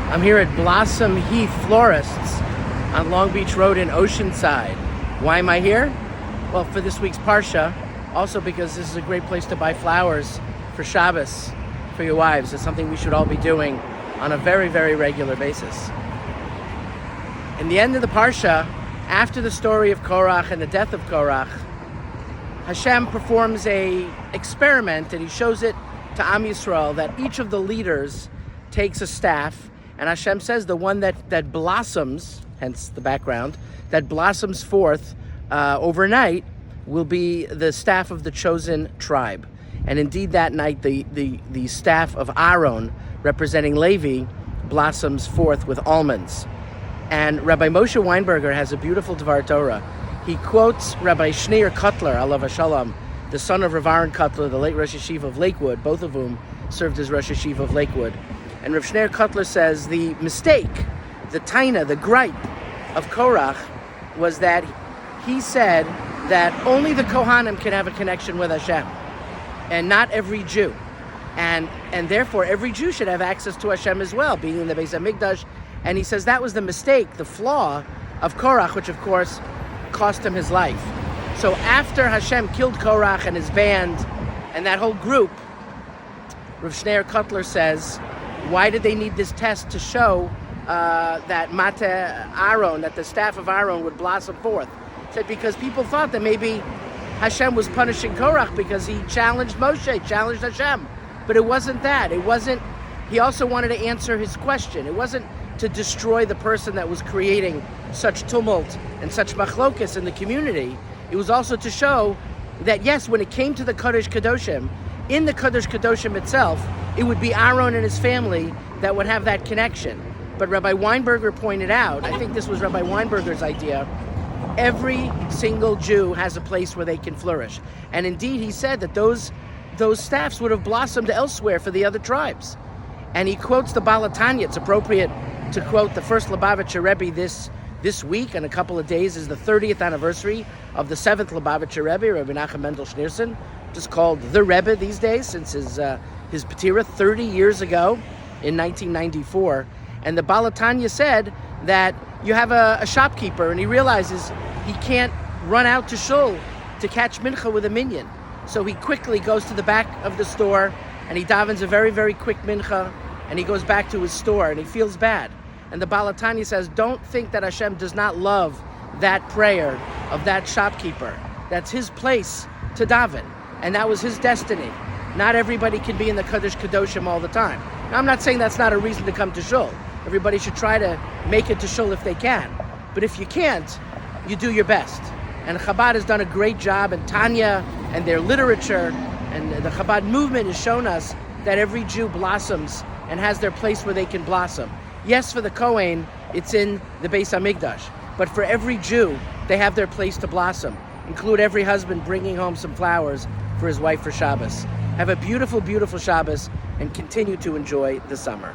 I'm here at Blossom Heath Florists on Long Beach Road in Oceanside. Why am I here? Well, for this week's Parsha, also because this is a great place to buy flowers for Shabbos for your wives. It's something we should all be doing on a very, very regular basis. In the end of the Parsha, after the story of Korach and the death of Korach, Hashem performs a experiment, and he shows it to Am Yisrael that each of the leaders takes a staff, and Hashem says the one that blossoms, hence the background, that blossoms forth overnight will be the staff of the chosen tribe. And indeed that night the staff of Aaron, representing Levi, blossoms forth with almonds. And Rabbi Moshe Weinberger has a beautiful Dvar Torah. He quotes Rabbi Shneur Kotler, alav hashalom, the son of Rav Aaron Kotler, the late Rosh Yeshiva of Lakewood, both of whom served as Rosh Yeshiva of Lakewood. And Rav Shneur Kotler says the mistake, the taina, the gripe of Korach was that he said that only the Kohanim can have a connection with Hashem, and not every Jew. And therefore every Jew should have access to Hashem as well, being in the Beis HaMikdash. And he says that was the mistake, the flaw of Korach, which of course cost him his life. So after Hashem killed Korach and his band and that whole group, Rav Shneur Kotler says, why did they need this test to show that Mata Aaron, that the staff of Aaron would blossom forth? He said because people thought that maybe Hashem was punishing Korach because he challenged Moshe, challenged Hashem. But it wasn't that. It wasn't. He also wanted to answer his question. It wasn't to destroy the person that was creating such tumult and such machlokas in the community. It was also to show that, yes, when it came to the Kodesh Kadoshim, in the Kodesh Kadoshim itself, it would be Aaron and his family that would have that connection. But Rabbi Weinberger pointed out, I think this was Rabbi Weinberger's idea, every single Jew has a place where they can flourish. And indeed, he said that those staffs would have blossomed elsewhere for the other tribes. And he quotes the Baal HaTanya. It's appropriate to quote the first Lubavitcher Rebbe this week. In a couple of days is the 30th anniversary of the 7th Lubavitcher Rebbe, Rabbi Nachum Mendel Schneerson, just called the Rebbe these days since his Patira 30 years ago in 1994. And the Baal HaTanya said that you have a shopkeeper and he realizes he can't run out to shul to catch mincha with a minyan. So he quickly goes to the back of the store and he davens a very, very quick mincha and he goes back to his store and he feels bad. And the Baal HaTanya says, don't think that Hashem does not love that prayer of that shopkeeper. That's his place to daven. And that was his destiny. Not everybody can be in the Kodesh Kadoshim all the time. Now, I'm not saying that's not a reason to come to shul. Everybody should try to make it to shul if they can. But if you can't, you do your best. And Chabad has done a great job, and Tanya and their literature and the Chabad movement has shown us that every Jew blossoms and has their place where they can blossom. Yes, for the Kohen, it's in the Beis HaMikdash. But for every Jew, they have their place to blossom. Include every husband bringing home some flowers for his wife for Shabbos. Have a beautiful, beautiful Shabbos and continue to enjoy the summer.